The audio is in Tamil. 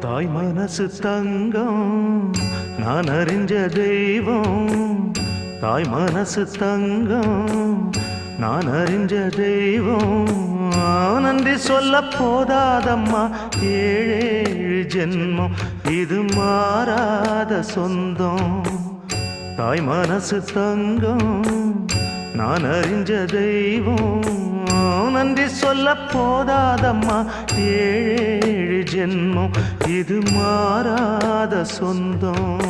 தாய் மனசு தங்கம் நான் அறிஞ்ச தெய்வம். தாய் மனசு தங்கம் நான் அறிஞ்ச தெய்வம். நன்றி சொல்ல போதாதம்மா ஏழேழு ஜென்மம் இது மாறாத சொந்தம். தாய் மனசு தங்கம் நான் அறிஞ்ச தெய்வம். நன்றி சொல்ல போதாதம்மா ஏழேழு ஜென்மம் இது மாறாத சொந்தம்.